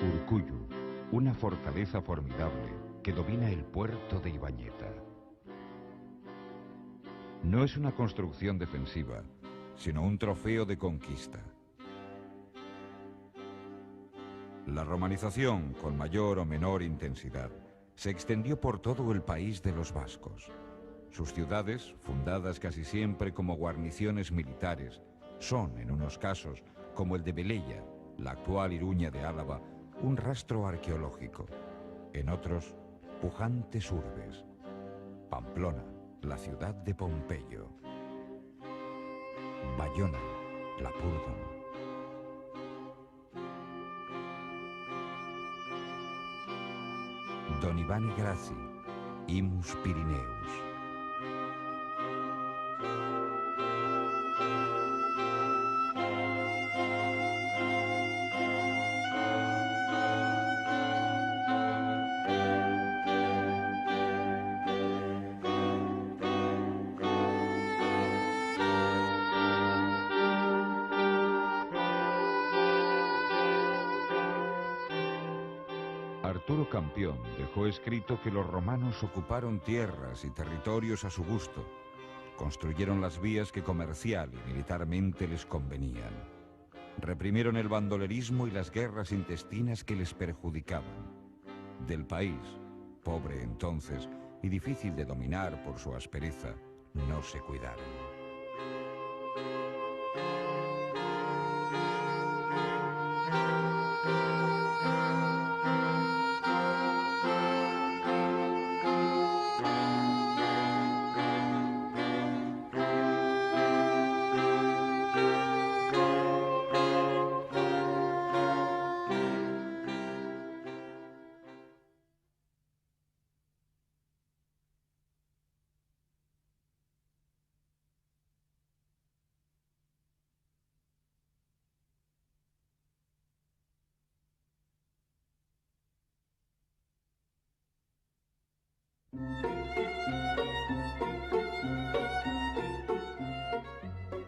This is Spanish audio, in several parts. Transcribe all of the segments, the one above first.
Urkullu, una fortaleza formidable que domina el puerto de Ibañeta. No es una construcción defensiva, sino un trofeo de conquista. La romanización, con mayor o menor intensidad, se extendió por todo el país de los vascos. Sus ciudades, fundadas casi siempre como guarniciones militares, son, en unos casos, como el de Velella, la actual Iruña de Álava, un rastro arqueológico. En otros, pujantes urbes. Pamplona, la ciudad de Pompeyo. Bayona, Lapurdon. Donibane Graci, Imus Pirineus. Arturo Campión dejó escrito que los romanos ocuparon tierras y territorios a su gusto, construyeron las vías que comercial y militarmente les convenían, reprimieron el bandolerismo y las guerras intestinas que les perjudicaban. Del país, pobre entonces y difícil de dominar por su aspereza, no se cuidaron.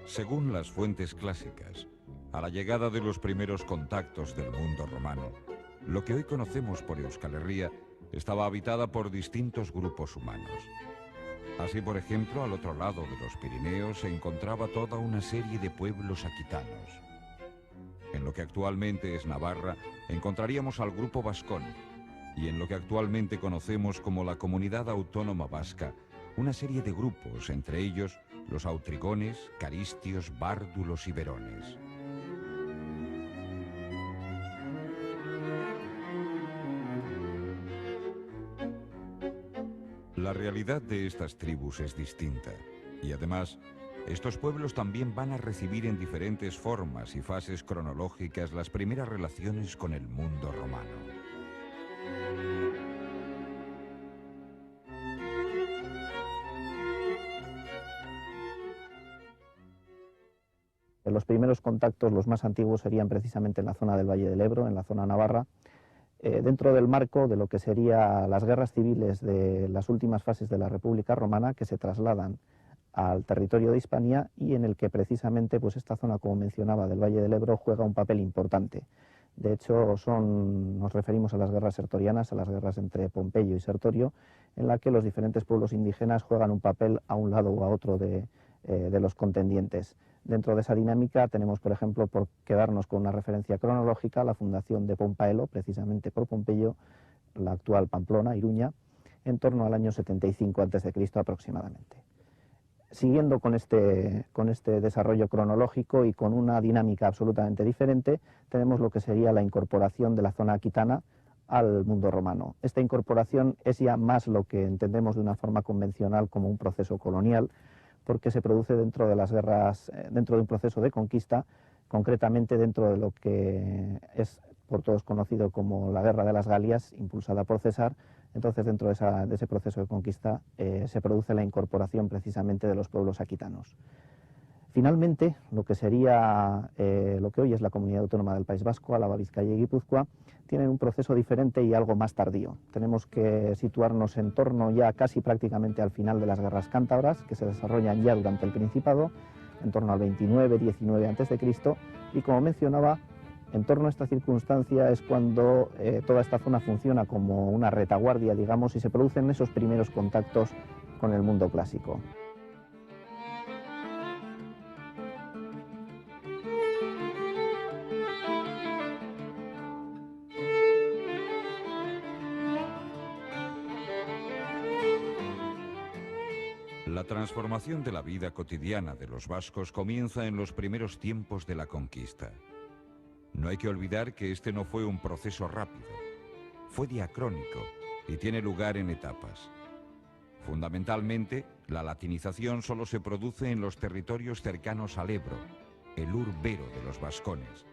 Según las fuentes clásicas, a la llegada de los primeros contactos del mundo romano, lo que hoy conocemos por Euskal Herria estaba habitada por distintos grupos humanos. Así, por ejemplo, al otro lado de los Pirineos se encontraba toda una serie de pueblos aquitanos. En lo que actualmente es Navarra, encontraríamos al grupo vascón, y en lo que actualmente conocemos como la Comunidad Autónoma Vasca, una serie de grupos, entre ellos los autrigones, caristios, bárdulos y verones. La realidad de estas tribus es distinta, y además, estos pueblos también van a recibir en diferentes formas y fases cronológicas las primeras relaciones con el mundo romano. Los primeros contactos, los más antiguos, serían precisamente en la zona del Valle del Ebro, en la zona navarra, dentro del marco de lo que serían las guerras civiles de las últimas fases de la República Romana, que se trasladan al territorio de Hispania y en el que precisamente pues esta zona, como mencionaba, del Valle del Ebro juega un papel importante. De hecho, nos referimos a las guerras sertorianas, a las guerras entre Pompeyo y Sertorio, en la que los diferentes pueblos indígenas juegan un papel a un lado o a otro de de los contendientes. Dentro de esa dinámica tenemos, por ejemplo, por quedarnos con una referencia cronológica, la fundación de Pompaelo, precisamente por Pompeyo, la actual Pamplona, Iruña, en torno al año 75 a.C. aproximadamente. Siguiendo con este desarrollo cronológico y con una dinámica absolutamente diferente, tenemos lo que sería la incorporación de la zona aquitana al mundo romano. Esta incorporación es ya más lo que entendemos de una forma convencional como un proceso colonial, porque se produce dentro de las guerras, dentro de un proceso de conquista, concretamente dentro de lo que es por todos conocido como la Guerra de las Galias, impulsada por César. Entonces, dentro de ese proceso de conquista se produce la incorporación precisamente de los pueblos aquitanos. Finalmente, lo que sería lo que hoy es la Comunidad Autónoma del País Vasco, Álava, Vizcaya y Guipúzcoa, tienen un proceso diferente y algo más tardío. Tenemos que situarnos en torno ya casi prácticamente al final de las guerras cántabras, que se desarrollan ya durante el Principado, en torno al 29-19 a.C., y como mencionaba, en torno a esta circunstancia es cuando toda esta zona funciona como una retaguardia, digamos, y se producen esos primeros contactos con el mundo clásico. La transformación de la vida cotidiana de los vascos comienza en los primeros tiempos de la conquista. No hay que olvidar que este no fue un proceso rápido, fue diacrónico y tiene lugar en etapas. Fundamentalmente, la latinización solo se produce en los territorios cercanos al Ebro, el urbero de los vascones.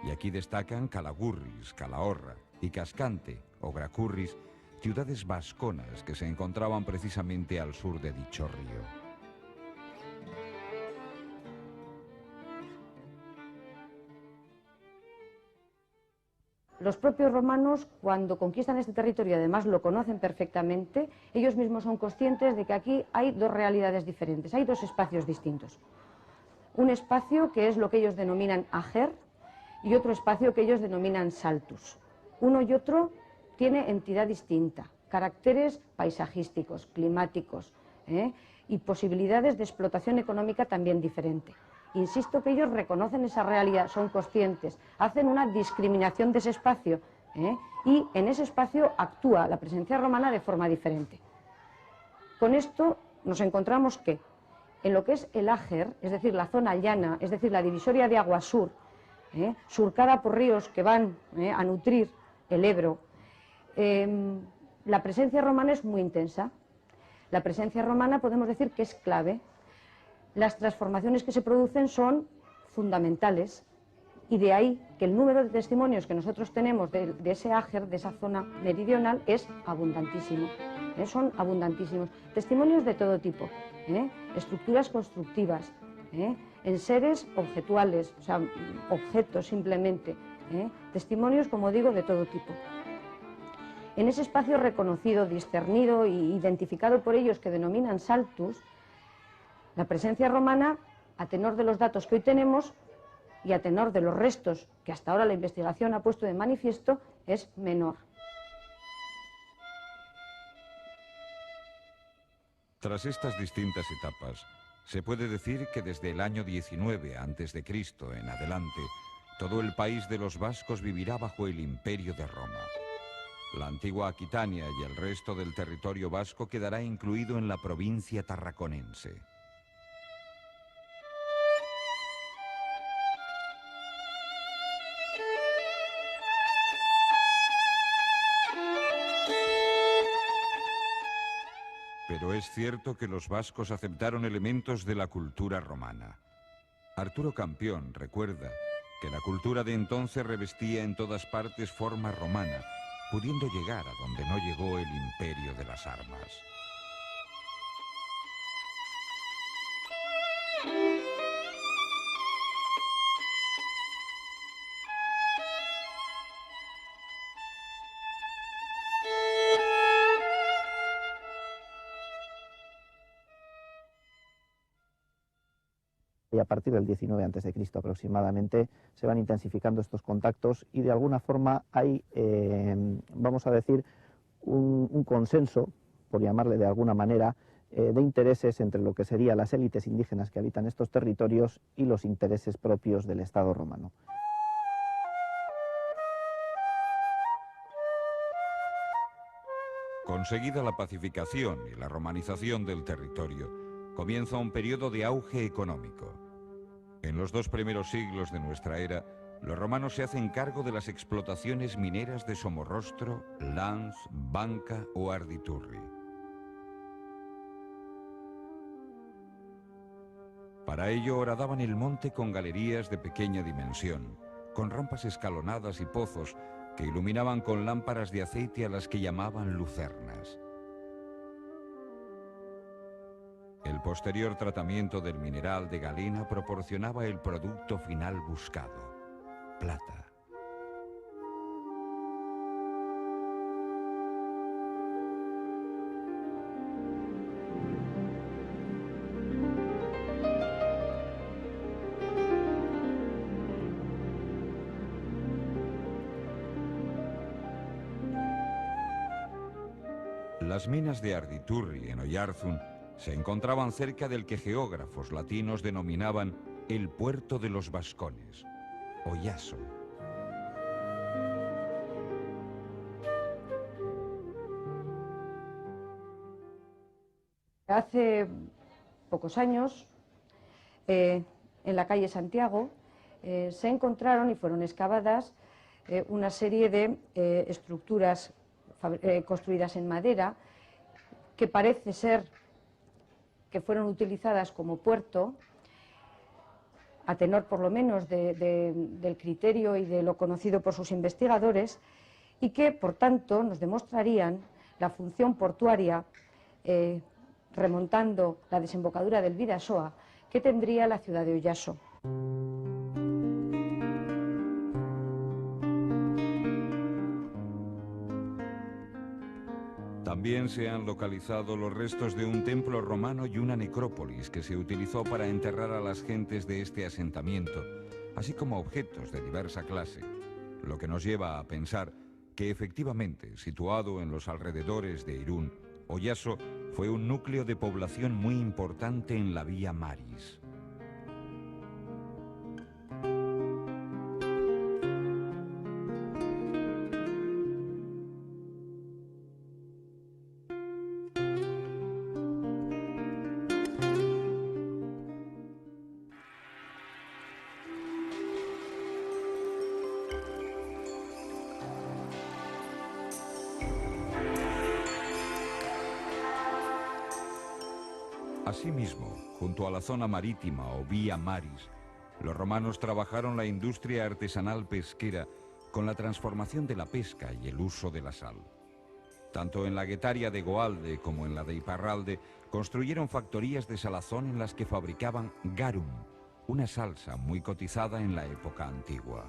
Y aquí destacan Calagurris, Calahorra y Cascante o Gracurris, ciudades vasconas que se encontraban precisamente al sur de dicho río. Los propios romanos, cuando conquistan este territorio, además lo conocen perfectamente, ellos mismos son conscientes de que aquí hay dos realidades diferentes, hay dos espacios distintos. Un espacio que es lo que ellos denominan ager y otro espacio que ellos denominan saltus. Uno y otro tiene entidad distinta, caracteres paisajísticos, climáticos, y posibilidades de explotación económica también diferente. Insisto que ellos reconocen esa realidad, son conscientes, hacen una discriminación de ese espacio, y en ese espacio actúa la presencia romana de forma diferente. Con esto nos encontramos que en lo que es el Ager, es decir, la zona llana, es decir, la divisoria de agua sur, surcada por ríos que van a nutrir el Ebro, la presencia romana es muy intensa. La presencia romana podemos decir que es clave. Las transformaciones que se producen son fundamentales y de ahí que el número de testimonios que nosotros tenemos de ese Ager, de esa zona meridional, es abundantísimo. Son abundantísimos. Testimonios de todo tipo, estructuras constructivas, enseres objetuales, o sea, objetos simplemente, testimonios, como digo, de todo tipo. En ese espacio reconocido, discernido e identificado por ellos que denominan saltus, la presencia romana, a tenor de los datos que hoy tenemos y a tenor de los restos que hasta ahora la investigación ha puesto de manifiesto, es menor. Tras estas distintas etapas, se puede decir que desde el año 19 a.C. en adelante, todo el país de los vascos vivirá bajo el imperio de Roma. La antigua Aquitania y el resto del territorio vasco quedará incluido en la provincia tarraconense. Pero es cierto que los vascos aceptaron elementos de la cultura romana. Arturo Campión recuerda que la cultura de entonces revestía en todas partes forma romana, pudiendo llegar a donde no llegó el imperio de las armas. Y a partir del 19 a.C. aproximadamente se van intensificando estos contactos y de alguna forma hay, vamos a decir, un consenso, por llamarle de alguna manera, de intereses entre lo que serían las élites indígenas que habitan estos territorios y los intereses propios del Estado romano. Conseguida la pacificación y la romanización del territorio, comienza un periodo de auge económico. En los 2 primeros siglos de nuestra era, los romanos se hacen cargo de las explotaciones mineras de Somorrostro, Lans, Banca o Arditurri. Para ello horadaban el monte con galerías de pequeña dimensión, con rampas escalonadas y pozos que iluminaban con lámparas de aceite a las que llamaban lucernas. El posterior tratamiento del mineral de galena proporcionaba el producto final buscado: plata. Las minas de Arditurri, en Oyarzun, se encontraban cerca del que geógrafos latinos denominaban el puerto de los vascones, Oyaso. Hace pocos años, en la calle Santiago, se encontraron y fueron excavadas una serie de estructuras construidas en madera, que parece ser que fueron utilizadas como puerto, a tenor por lo menos del criterio y de lo conocido por sus investigadores, y que por tanto nos demostrarían la función portuaria, remontando la desembocadura del Bidasoa, que tendría la ciudad de Oyaso. También se han localizado los restos de un templo romano y una necrópolis que se utilizó para enterrar a las gentes de este asentamiento, así como objetos de diversa clase, lo que nos lleva a pensar que efectivamente, situado en los alrededores de Irún, Oyaso fue un núcleo de población muy importante en la Vía Maris. Asimismo, junto a la zona marítima o Vía Maris, los romanos trabajaron la industria artesanal pesquera con la transformación de la pesca y el uso de la sal. Tanto en la Guetaria de Goalde como en la de Iparralde construyeron factorías de salazón en las que fabricaban garum, una salsa muy cotizada en la época antigua.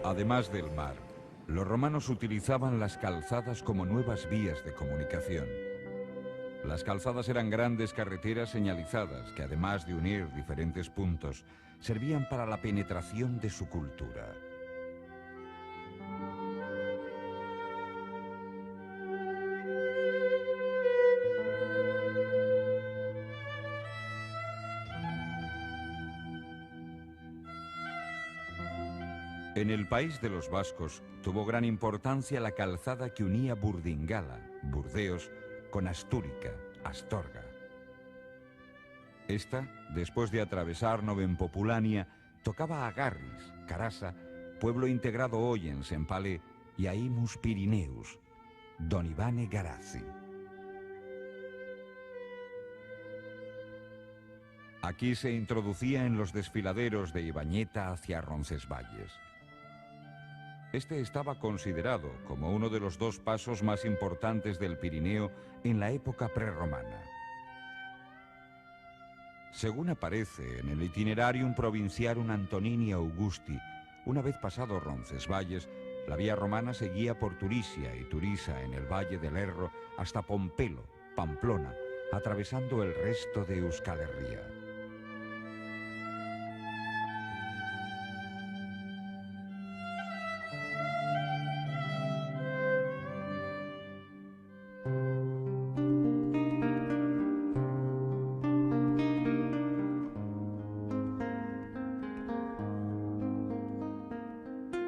Además del mar, los romanos utilizaban las calzadas como nuevas vías de comunicación. Las calzadas eran grandes carreteras señalizadas que, además de unir diferentes puntos, servían para la penetración de su cultura. En el país de los vascos tuvo gran importancia la calzada que unía Burdingala, Burdeos, con Astúrica, Astorga. Esta, después de atravesar Novempopulania, tocaba a Garris, Carasa, pueblo integrado hoy en Sempale, y a Imus Pirineus, Don Ivane Garazzi. Aquí se introducía en los desfiladeros de Ibañeta hacia Roncesvalles. Este estaba considerado como uno de los 2 pasos más importantes del Pirineo en la época prerromana. Según aparece en el Itinerarium Provinciarum Antonini Augusti, una vez pasado Roncesvalles, la vía romana seguía por Turisia y Turisa en el Valle del Erro hasta Pompelo, Pamplona, atravesando el resto de Euskal Herria.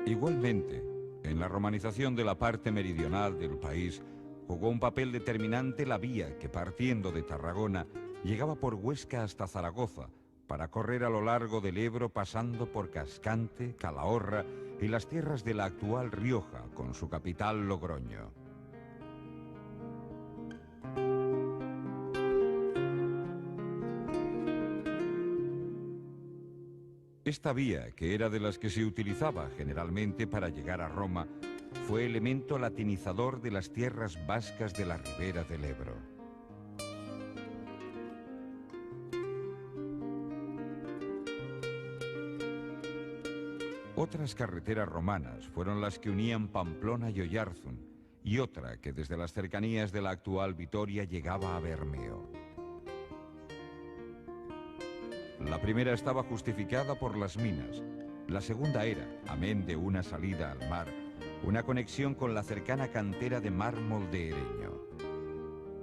Igualmente, en la romanización de la parte meridional del país, jugó un papel determinante la vía que, partiendo de Tarragona, llegaba por Huesca hasta Zaragoza, para correr a lo largo del Ebro pasando por Cascante, Calahorra y las tierras de la actual Rioja, con su capital Logroño. Esta vía, que era de las que se utilizaba generalmente para llegar a Roma, fue elemento latinizador de las tierras vascas de la ribera del Ebro. Otras carreteras romanas fueron las que unían Pamplona y Oyarzun, y otra que desde las cercanías de la actual Vitoria llegaba a Bermeo. La primera estaba justificada por las minas. La segunda era, amén de una salida al mar, una conexión con la cercana cantera de mármol de Ereño.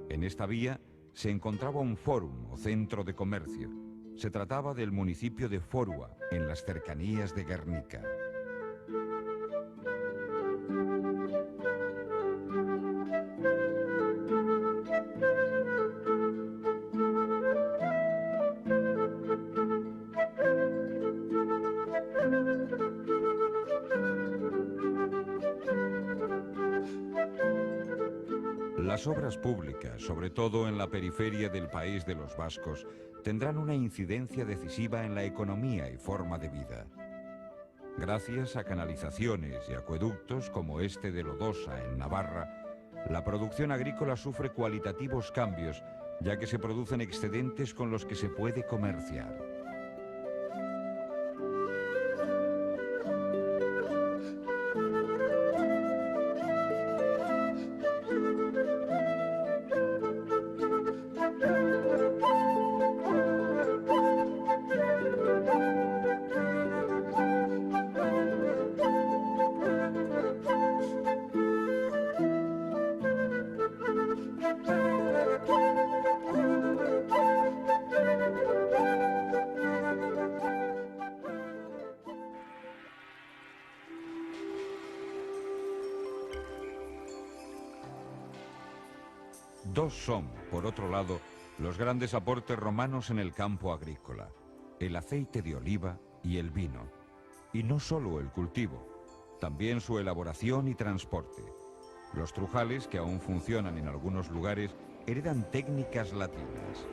En esta vía se encontraba un fórum o centro de comercio. Se trataba del municipio de Forua, en las cercanías de Guernica. Las obras públicas, sobre todo en la periferia del país de los vascos, tendrán una incidencia decisiva en la economía y forma de vida. Gracias a canalizaciones y acueductos como este de Lodosa en Navarra, la producción agrícola sufre cualitativos cambios, ya que se producen excedentes con los que se puede comerciar. Dos son, por otro lado, los grandes aportes romanos en el campo agrícola: el aceite de oliva y el vino. Y no solo el cultivo, también su elaboración y transporte. Los trujales, que aún funcionan en algunos lugares, heredan técnicas latinas.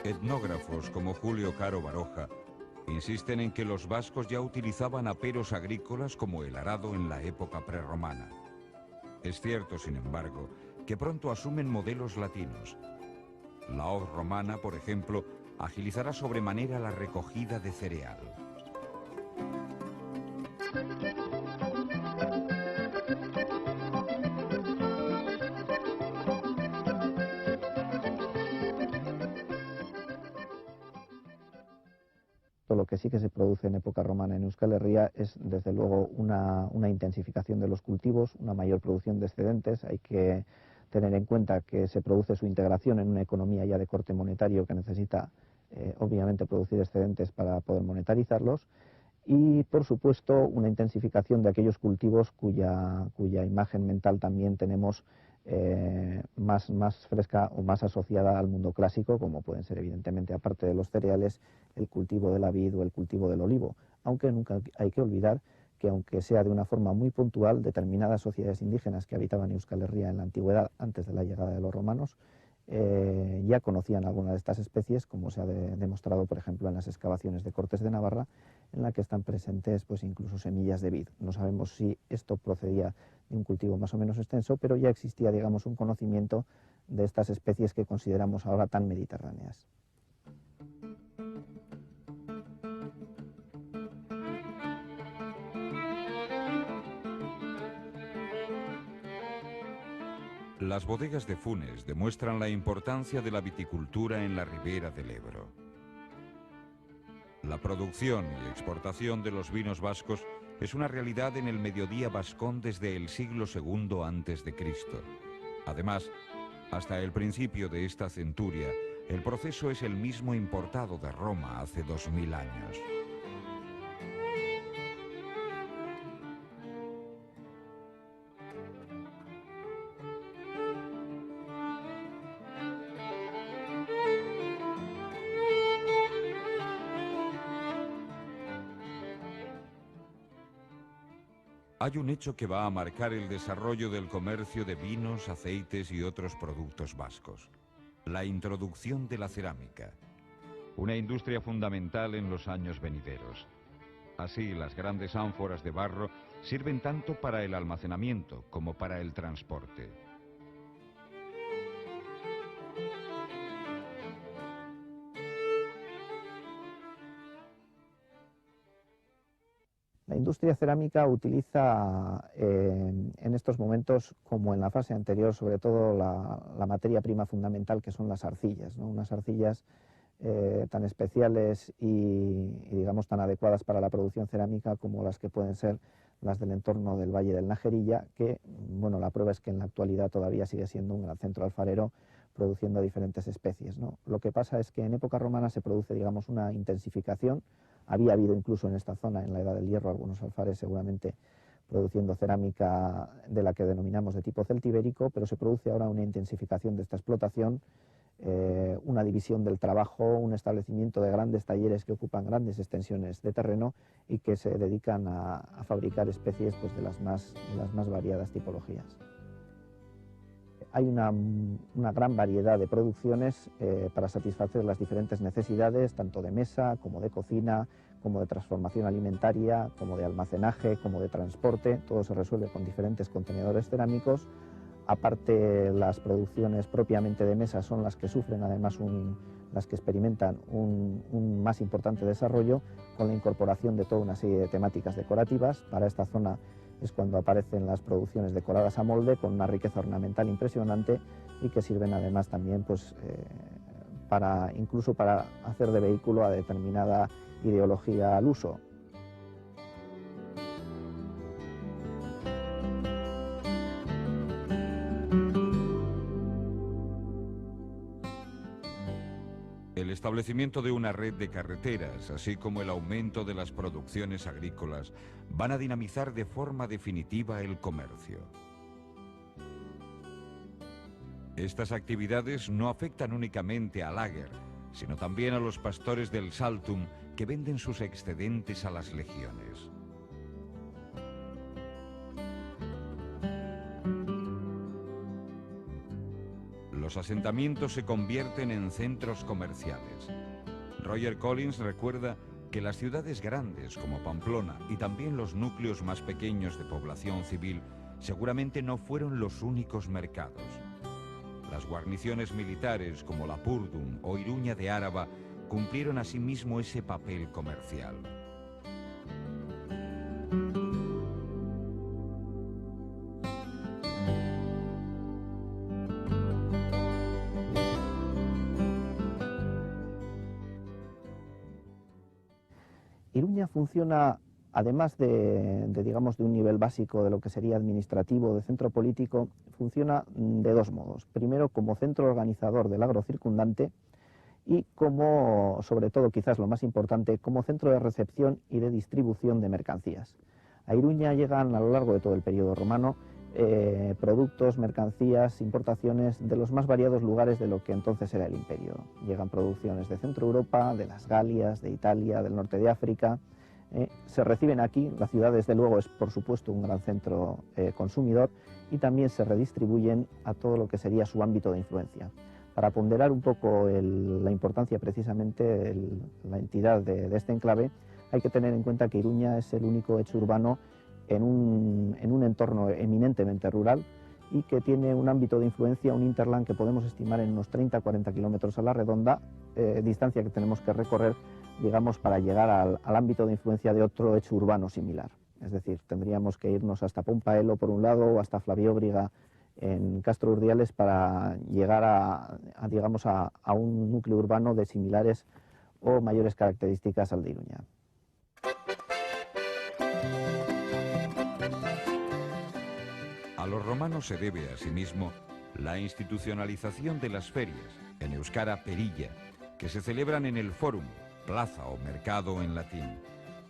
Etnógrafos como Julio Caro Baroja insisten en que los vascos ya utilizaban aperos agrícolas como el arado en la época prerromana. Es cierto, sin embargo, que pronto asumen modelos latinos. La hoz romana, por ejemplo, agilizará sobremanera la recogida de cereal. Lo que sí que se produce en época romana en Euskal Herria es, desde luego, una intensificación de los cultivos, una mayor producción de excedentes. Hay que tener en cuenta que se produce su integración en una economía ya de corte monetario que necesita, obviamente, producir excedentes para poder monetarizarlos. Y, por supuesto, una intensificación de aquellos cultivos cuya imagen mental también tenemos más fresca o más asociada al mundo clásico, como pueden ser, evidentemente, aparte de los cereales, el cultivo de la vid o el cultivo del olivo, aunque nunca hay que olvidar que, aunque sea de una forma muy puntual, determinadas sociedades indígenas que habitaban Euskal Herria en la antigüedad, antes de la llegada de los romanos, ya conocían algunas de estas especies, como se ha demostrado, por ejemplo, en las excavaciones de Cortes de Navarra, en la que están presentes pues, incluso semillas de vid. No sabemos si esto procedía de un cultivo más o menos extenso, pero ya existía, digamos, un conocimiento de estas especies que consideramos ahora tan mediterráneas. Las bodegas de Funes demuestran la importancia de la viticultura en la ribera del Ebro. La producción y exportación de los vinos vascos es una realidad en el mediodía vascón desde el siglo II a.C. Además, hasta el principio de esta centuria, el proceso es el mismo importado de Roma hace 2000 años. Hay un hecho que va a marcar el desarrollo del comercio de vinos, aceites y otros productos vascos: la introducción de la cerámica, una industria fundamental en los años venideros. Así, las grandes ánforas de barro sirven tanto para el almacenamiento como para el transporte. La industria cerámica utiliza en estos momentos, como en la fase anterior, sobre todo la materia prima fundamental, que son las arcillas, ¿no? Unas arcillas tan especiales y, digamos, tan adecuadas para la producción cerámica como las que pueden ser las del entorno del Valle del Najerilla, que, bueno, la prueba es que en la actualidad todavía sigue siendo un gran centro alfarero produciendo diferentes especies, ¿no? Lo que pasa es que en época romana se produce, digamos, una intensificación. Había habido incluso en esta zona, en la Edad del Hierro, algunos alfares seguramente produciendo cerámica de la que denominamos de tipo celtibérico, pero se produce ahora una intensificación de esta explotación, una división del trabajo, un establecimiento de grandes talleres que ocupan grandes extensiones de terreno y que se dedican a fabricar especies pues, de las más variadas tipologías. Hay una gran variedad de producciones para satisfacer las diferentes necesidades, tanto de mesa, como de cocina, como de transformación alimentaria, como de almacenaje, como de transporte. Todo se resuelve con diferentes contenedores cerámicos. Aparte, las producciones propiamente de mesa son las que sufren, además, las que experimentan un más importante desarrollo, con la incorporación de toda una serie de temáticas decorativas. Para esta zona es cuando aparecen las producciones decoradas a molde, con una riqueza ornamental impresionante y que sirven además también pues, incluso para hacer de vehículo a determinada ideología al uso. El establecimiento de una red de carreteras, así como el aumento de las producciones agrícolas, van a dinamizar de forma definitiva el comercio. Estas actividades no afectan únicamente al Lager, sino también a los pastores del Saltum, que venden sus excedentes a las legiones. Los asentamientos se convierten en centros comerciales. Roger Collins recuerda que las ciudades grandes como Pamplona y también los núcleos más pequeños de población civil seguramente no fueron los únicos mercados. Las guarniciones militares como Lapurdum o Iruña de Áraba cumplieron asimismo ese papel comercial. Iruña funciona, además digamos, de un nivel básico de lo que sería administrativo, de centro político, funciona de dos modos. Primero, como centro organizador del agro circundante y como, sobre todo, quizás lo más importante, como centro de recepción y de distribución de mercancías. A Iruña llegan a lo largo de todo el periodo romano productos, mercancías, importaciones de los más variados lugares de lo que entonces era el imperio. Llegan producciones de Centro Europa, de las Galias, de Italia, del norte de África, Se reciben aquí, la ciudad desde luego es por supuesto un gran centro consumidor, y también se redistribuyen a todo lo que sería su ámbito de influencia. Para ponderar un poco la importancia precisamente la entidad de este enclave, hay que tener en cuenta que Iruña es el único hecho urbano en un entorno eminentemente rural y que tiene un ámbito de influencia, un hinterland que podemos estimar en unos 30-40 kilómetros a la redonda, distancia que tenemos que recorrer, digamos, para llegar al ámbito de influencia de otro hecho urbano similar. Es decir, tendríamos que irnos hasta Pompaelo por un lado o hasta Flavióbriga en Castro Urdiales para llegar digamos, a un núcleo urbano de similares o mayores características al de Iruña. A los romanos se debe, asimismo, la institucionalización de las ferias, en euskara perilla, que se celebran en el forum, plaza o mercado en latín.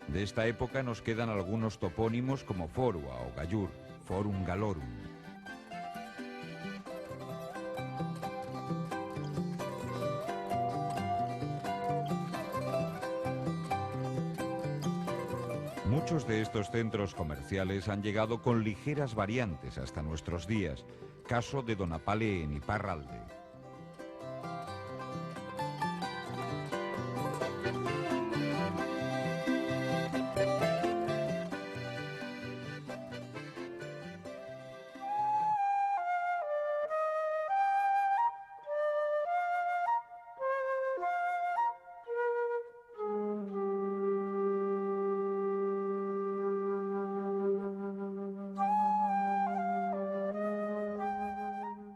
De esta época nos quedan algunos topónimos como Forua o Gallur, Forum Gallorum. Muchos de estos centros comerciales han llegado con ligeras variantes hasta nuestros días, caso de Donapale en Iparralde.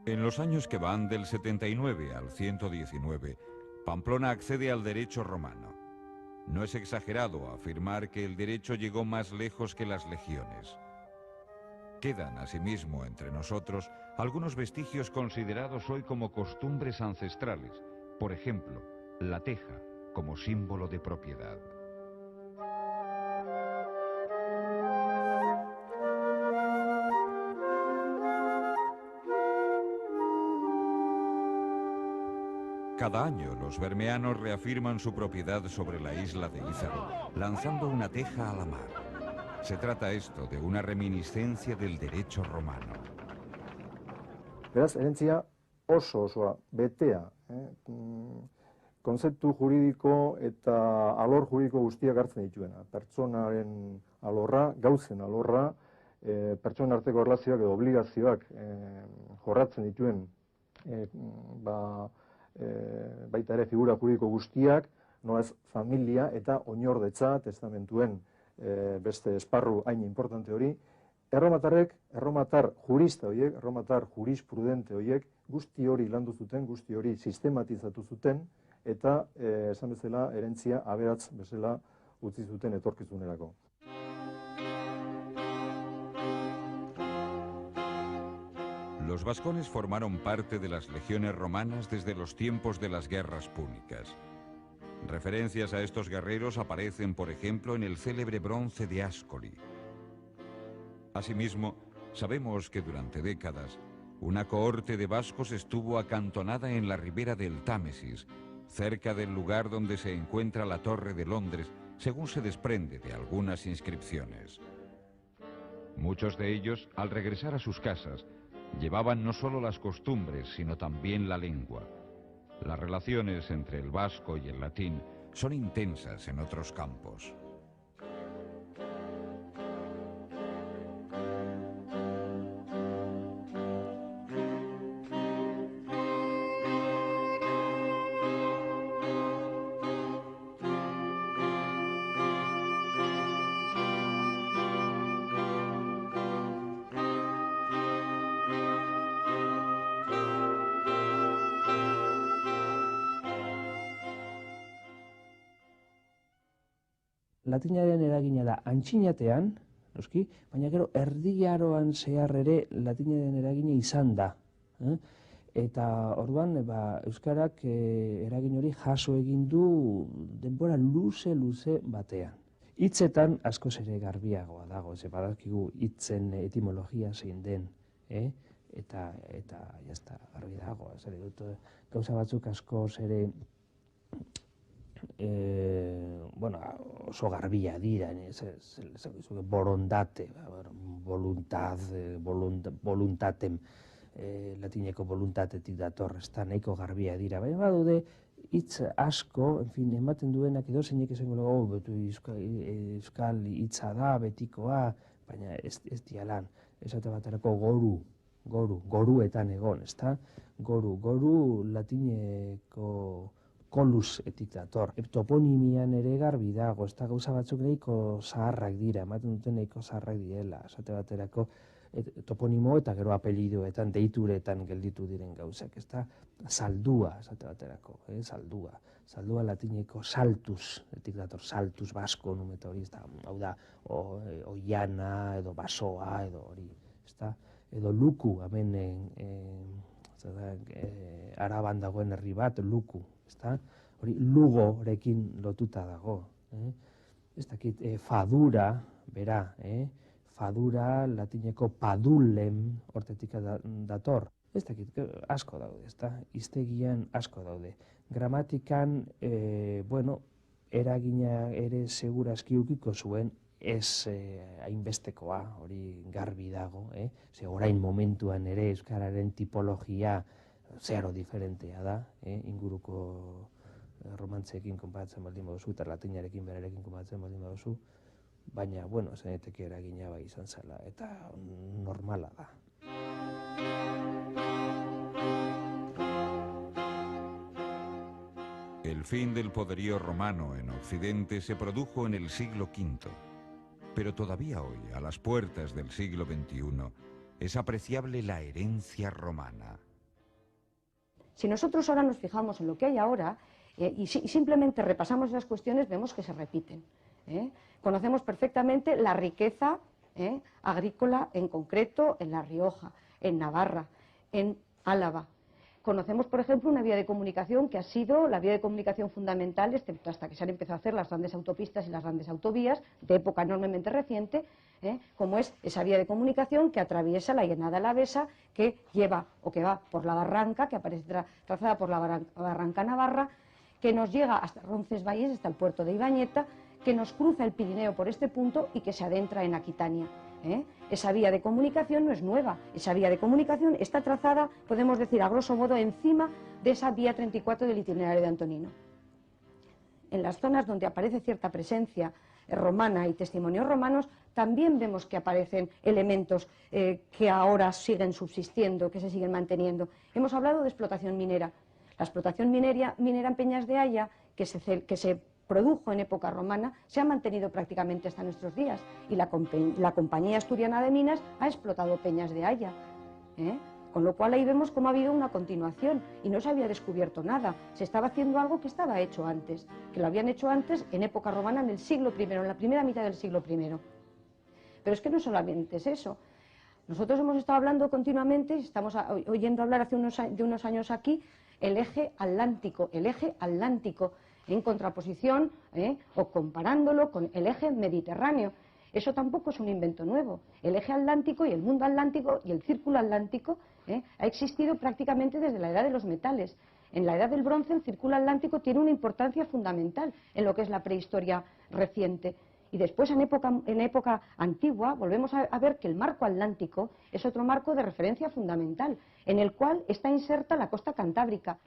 En los años que van del 79 al 119, Pamplona accede al derecho romano. No es exagerado afirmar que el derecho llegó más lejos que las legiones. Quedan, asimismo, entre nosotros algunos vestigios considerados hoy como costumbres ancestrales. Por ejemplo, la teja como símbolo de propiedad. Cada año los bermeanos reafirman su propiedad sobre la isla de Ízaro, lanzando una teja a la mar. Se trata esto de una reminiscencia del derecho romano. Beraz, herentzia osoa, betea, konzeptu juridiko eta alor juridiko guztiak hartzen dituena. Pertsonaren alorra, gauzen alorra, pertsonen arteko erlazioak edo obligazioak jorratzen dituen baita ere figura juridiko guztiak, nolaz familia eta oinordetza, testamentuen beste esparru hain importante hori, erromatar jurista horiek, erromatar jurisprudente horiek, guzti hori landu zuten, guzti hori sistematizatu zuten, eta esan bezala herentzia aberats bezala utzi zuten etorkizunerako. Los vascones formaron parte de las legiones romanas desde los tiempos de las guerras púnicas. Referencias a estos guerreros aparecen, por ejemplo, en el célebre bronce de Ascoli. Asimismo, sabemos que durante décadas una cohorte de vascos estuvo acantonada en la ribera del Támesis, cerca del lugar donde se encuentra la Torre de Londres, según se desprende de algunas inscripciones. Muchos de ellos, al regresar a sus casas, llevaban no solo las costumbres, sino también la lengua. Las relaciones entre el vasco y el latín son intensas en otros campos. Latinaren eragina da antxinatean, noski, baina gero erdiaroan zehar ere latinaren eragina izan da. Eta orduan euskarak eragin hori jaso egin du denbora luze batean. Hitzetan askoz ere garbiagoa dago, ze badakigu hitzen etimologia zein den, eta jazta garbi dago, gauza batzuk askoz ere oso garbia dira, borondate, voluntatem, latineko voluntatetik dator, ez da nahiko garbia dira, baina badude hitz asko, en fin, ematen duenak edo zeinek esango betu euskal hitza da, betikoa, baina ez dialan, esate baterako goruetan egon, ez da? Goru latineko kolusetik dator. Toponimian ere garbi dago, ez da gauza batzuk nahiko zaharrak dira, ematen duten nahiko zaharrak direla, esate baterako toponimo eta gero apelidoetan, deituretan gelditu diren gauzak, ez da? Saldua, esate baterako, saldua. Saldua latineko saltus, etik dator, saltus basko numeta hori, ez da, hau da, oiana, edo basoa, edo hori, ez da? Edo luku, hemen Araban dagoen herri bat, luku, ez da? Hori lugorekin lotuta dago. Ez dakit, fadura, bera, fadura latineko padulem hortetik dator. Ez dakit, asko daude, ez da? Hiztegian asko daude. Gramatikan, bueno, eragina ere segurazki ukiko zuen, ez hainbestekoa, hori garbi dago, ze orain momentuan ere euskararen tipologia zeharo diferentea da, inguruko romantzeekin konparatzen baldin baduzu eta latinarekin berarekin konparatzen baldin baduzu, baina, bueno, zeneteke eragina bai izan zela, eta normala da. El fin del poderío romano en Occidente se produjo en el siglo V. Pero todavía hoy, a las puertas del siglo XXI, es apreciable la herencia romana. Si nosotros ahora nos fijamos en lo que hay ahora y simplemente repasamos esas cuestiones, vemos que se repiten. Conocemos perfectamente la riqueza agrícola, en concreto en La Rioja, en Navarra, en Álava. Conocemos, por ejemplo, una vía de comunicación que ha sido la vía de comunicación fundamental, excepto hasta que se han empezado a hacer las grandes autopistas y las grandes autovías, de época enormemente reciente, como es esa vía de comunicación que atraviesa la Llanada Alavesa, que lleva o que va por la barranca, que aparece trazada por la barranca navarra, que nos llega hasta Roncesvalles, hasta el puerto de Ibañeta, que nos cruza el Pirineo por este punto y que se adentra en Aquitania. Esa vía de comunicación no es nueva, esa vía de comunicación está trazada, podemos decir a grosso modo, encima de esa vía 34 del itinerario de Antonino. En las zonas donde aparece cierta presencia romana y testimonios romanos, también vemos que aparecen elementos que ahora siguen subsistiendo, que se siguen manteniendo. Hemos hablado de explotación minera. La explotación minera en Peñas de Haya, que se produjo en época romana, se ha mantenido prácticamente hasta nuestros días, y la Compañía Asturiana de Minas ha explotado Peñas de Haya, con lo cual ahí vemos cómo ha habido una continuación y no se había descubierto nada, se estaba haciendo algo que estaba hecho antes, que lo habían hecho antes en época romana, en el siglo I, en la primera mitad del siglo I. Pero es que no solamente es eso. Nosotros hemos estado hablando continuamente, estamos oyendo hablar de unos años aquí, el eje atlántico, en contraposición o comparándolo con el eje mediterráneo. Eso tampoco es un invento nuevo. El eje atlántico y el mundo atlántico y el círculo atlántico ha existido prácticamente desde la edad de los metales. En la edad del bronce el círculo atlántico tiene una importancia fundamental en lo que es la prehistoria reciente. Y después en época antigua volvemos a ver que el marco atlántico es otro marco de referencia fundamental, en el cual está inserta la costa cantábrica.